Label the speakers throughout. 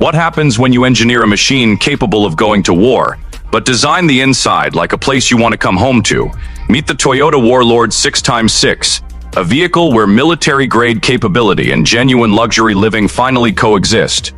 Speaker 1: What happens when you engineer a machine capable of going to war, but design the inside like a place you want to come home to? Meet the Toyota WARLORD 6x6, a vehicle where military-grade capability and genuine luxury living finally coexist.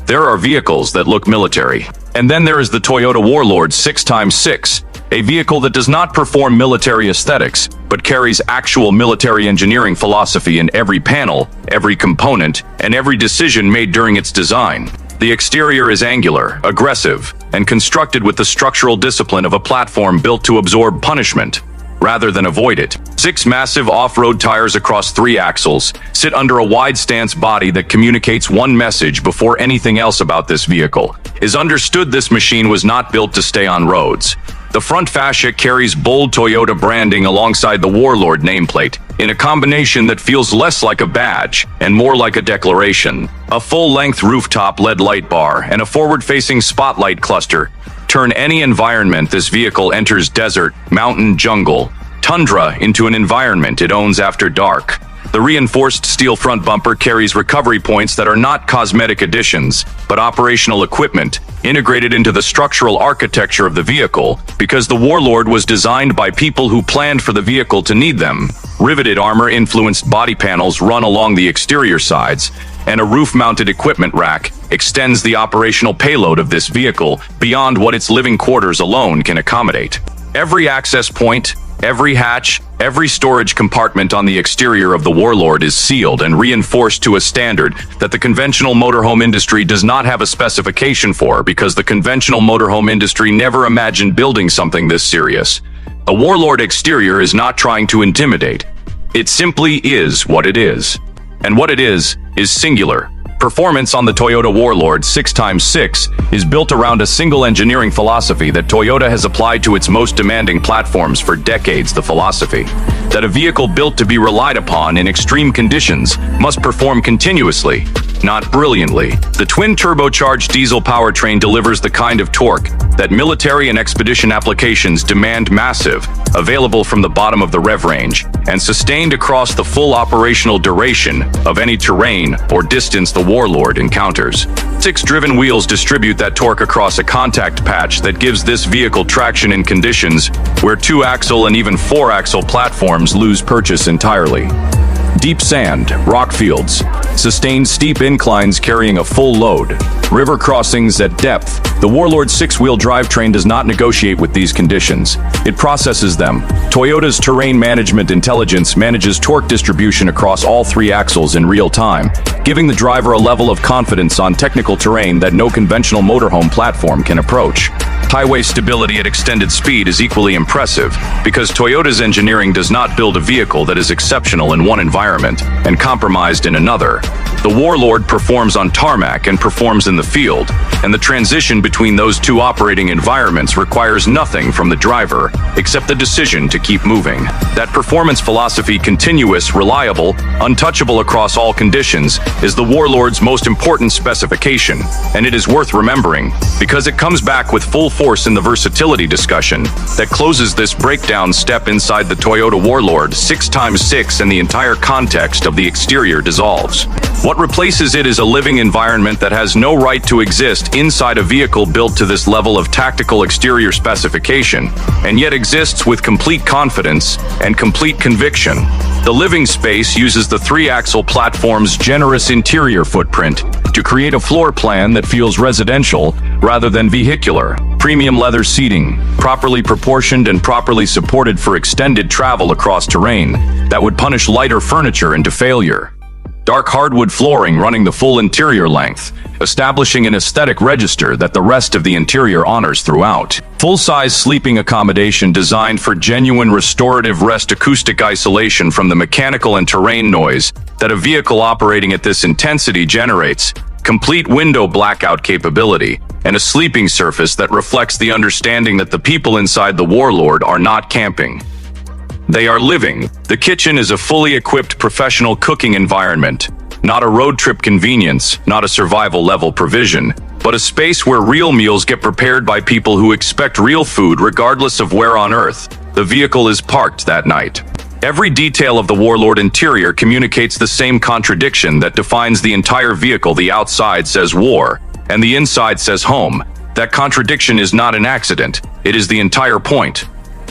Speaker 1: There are vehicles that look military, and then there is the Toyota WARLORD 6x6, a vehicle that does not perform military aesthetics, but carries actual military engineering philosophy in every panel, every component, and every decision made during its design. The exterior is angular, aggressive, and constructed with the structural discipline of a platform built to absorb punishment, rather than avoid it. 6 massive off-road tires across 3 axles sit under a wide-stance body that communicates one message before anything else about this vehicle is understood. This machine was not built to stay on roads. The front fascia carries bold Toyota branding alongside the WARLORD nameplate, in a combination that feels less like a badge and more like a declaration. A full-length rooftop LED light bar and a forward-facing spotlight cluster turn any environment this vehicle enters, desert, mountain, jungle, tundra, into an environment it owns after dark. The reinforced steel front bumper carries recovery points that are not cosmetic additions, but operational equipment integrated into the structural architecture of the vehicle, because the WARLORD was designed by people who planned for the vehicle to need them. Riveted armor-influenced body panels run along the exterior sides, and a roof-mounted equipment rack extends the operational payload of this vehicle beyond what its living quarters alone can accommodate. Every access point, every hatch, every storage compartment on the exterior of the WARLORD is sealed and reinforced to a standard that the conventional motorhome industry does not have a specification for, because the conventional motorhome industry never imagined building something this serious. A WARLORD exterior is not trying to intimidate. It simply is what it is. And what it is singular. Performance on the Toyota WARLORD 6x6 is built around a single engineering philosophy that Toyota has applied to its most demanding platforms for decades. The philosophy that a vehicle built to be relied upon in extreme conditions must perform continuously, not brilliantly. The twin-turbocharged diesel powertrain delivers the kind of torque that military and expedition applications demand, massive, available from the bottom of the rev range, and sustained across the full operational duration of any terrain or distance the WARLORD encounters. 6-driven wheels distribute that torque across a contact patch that gives this vehicle traction in conditions where 2-axle and even 4-axle platforms lose purchase entirely. Deep sand, rock fields, sustained steep inclines carrying a full load, river crossings at depth. The WARLORD 6-wheel drivetrain does not negotiate with these conditions. It processes them. Toyota's terrain management intelligence manages torque distribution across all 3 axles in real time, giving the driver a level of confidence on technical terrain that no conventional motorhome platform can approach. Highway stability at extended speed is equally impressive, because Toyota's engineering does not build a vehicle that is exceptional in one environment and compromised in another. The WARLORD performs on tarmac and performs in the field, and the transition between those 2 operating environments requires nothing from the driver except the decision to keep moving. That performance philosophy, continuous, reliable, untouchable across all conditions, is the WARLORD's most important specification, and it is worth remembering because it comes back with full force in the versatility discussion that closes this breakdown step inside the Toyota WARLORD 6x6, and the entire context of the exterior dissolves. What replaces it is a living environment that has no right to exist inside a vehicle built to this level of tactical exterior specification, and yet exists with complete confidence and complete conviction. The living space uses the 3-axle platform's generous interior footprint to create a floor plan that feels residential rather than vehicular. Premium leather seating, properly proportioned and properly supported for extended travel across terrain that would punish lighter furniture into failure. Dark hardwood flooring running the full interior length, establishing an aesthetic register that the rest of the interior honors throughout. Full-size sleeping accommodation designed for genuine restorative rest, acoustic isolation from the mechanical and terrain noise that a vehicle operating at this intensity generates, complete window blackout capability, and a sleeping surface that reflects the understanding that the people inside the WARLORD are not camping. They are living. The kitchen is a fully equipped professional cooking environment, not a road trip convenience, not a survival level provision, but a space where real meals get prepared by people who expect real food regardless of where on earth the vehicle is parked that night. Every detail of the WARLORD interior communicates the same contradiction that defines the entire vehicle. The outside says war, and the inside says home. That contradiction is not an accident. It is the entire point.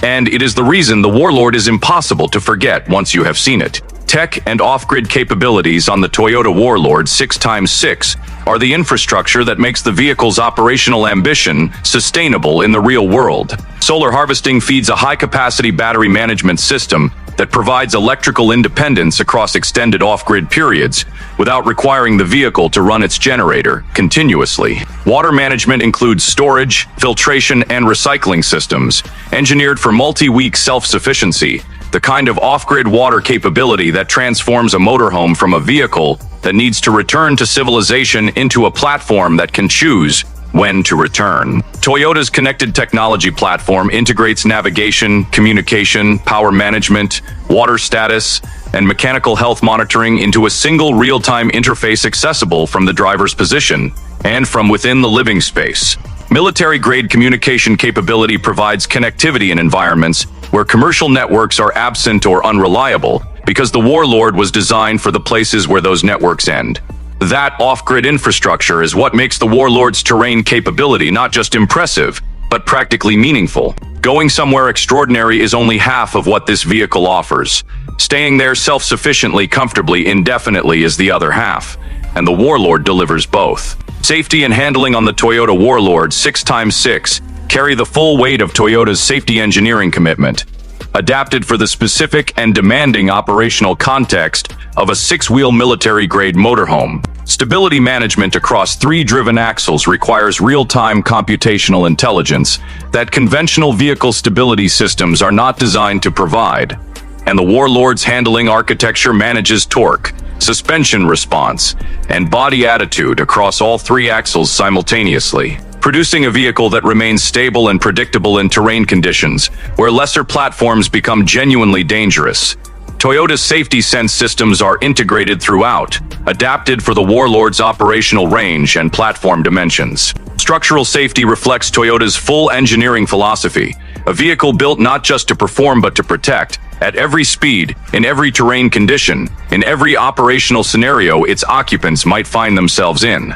Speaker 1: And it is the reason the Warlord is impossible to forget once you have seen it. Tech and off-grid capabilities on the Toyota WARLORD 6x6 are the infrastructure that makes the vehicle's operational ambition sustainable in the real world. Solar harvesting feeds a high-capacity battery management system that provides electrical independence across extended off-grid periods without requiring the vehicle to run its generator continuously. Water management includes storage, filtration, and recycling systems, engineered for multi-week self-sufficiency, the kind of off-grid water capability that transforms a motorhome from a vehicle that needs to return to civilization into a platform that can choose when to return. Toyota's connected technology platform integrates navigation, communication, power management, water status, and mechanical health monitoring into a single real-time interface accessible from the driver's position and from within the living space. Military-grade communication capability provides connectivity in environments where commercial networks are absent or unreliable because the Warlord was designed for the places where those networks end. That off-grid infrastructure is what makes the Warlord's terrain capability not just impressive, but practically meaningful. Going somewhere extraordinary is only half of what this vehicle offers. Staying there self-sufficiently, comfortably, indefinitely is the other half, and the Warlord delivers both. Safety and handling on the Toyota WARLORD 6x6 carry the full weight of Toyota's safety engineering commitment, adapted for the specific and demanding operational context of a six-wheel military-grade motorhome. Stability management across 3 driven axles requires real-time computational intelligence that conventional vehicle stability systems are not designed to provide, and the Warlord's handling architecture manages torque, suspension response, and body attitude across all 3 axles simultaneously, producing a vehicle that remains stable and predictable in terrain conditions where lesser platforms become genuinely dangerous. Toyota's safety sense systems are integrated throughout, adapted for the Warlord's operational range and platform dimensions. Structural safety reflects Toyota's full engineering philosophy, a vehicle built not just to perform but to protect, at every speed, in every terrain condition, in every operational scenario its occupants might find themselves in.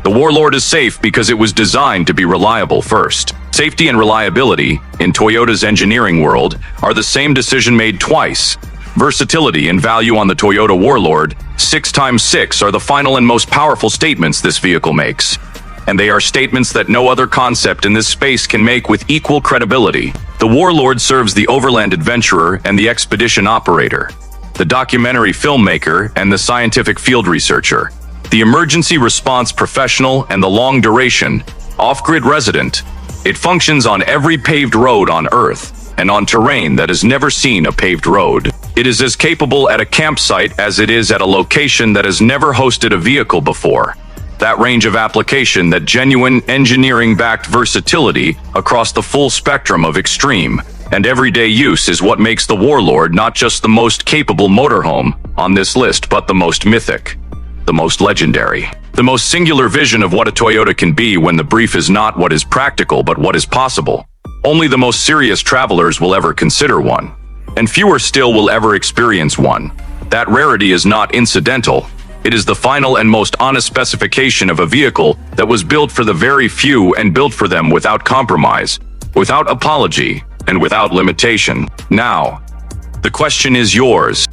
Speaker 1: The Warlord is safe because it was designed to be reliable first. Safety and reliability, in Toyota's engineering world, are the same decision made twice. Versatility and value on the Toyota WARLORD 6x6 are the final and most powerful statements this vehicle makes. And they are statements that no other concept in this space can make with equal credibility. The Warlord serves the overland adventurer and the expedition operator, the documentary filmmaker and the scientific field researcher, the emergency response professional and the long-duration, off-grid resident. It functions on every paved road on Earth and on terrain that has never seen a paved road. It is as capable at a campsite as it is at a location that has never hosted a vehicle before. That range of application, that genuine engineering-backed versatility across the full spectrum of extreme and everyday use is what makes the Warlord not just the most capable motorhome on this list, but the most mythic, the most legendary, the most singular vision of what a Toyota can be when the brief is not what is practical but what is possible. Only the most serious travelers will ever consider one, and fewer still will ever experience one. That rarity is not incidental. It is the final and most honest specification of a vehicle that was built for the very few and built for them without compromise, without apology, and without limitation. Now, the question is yours.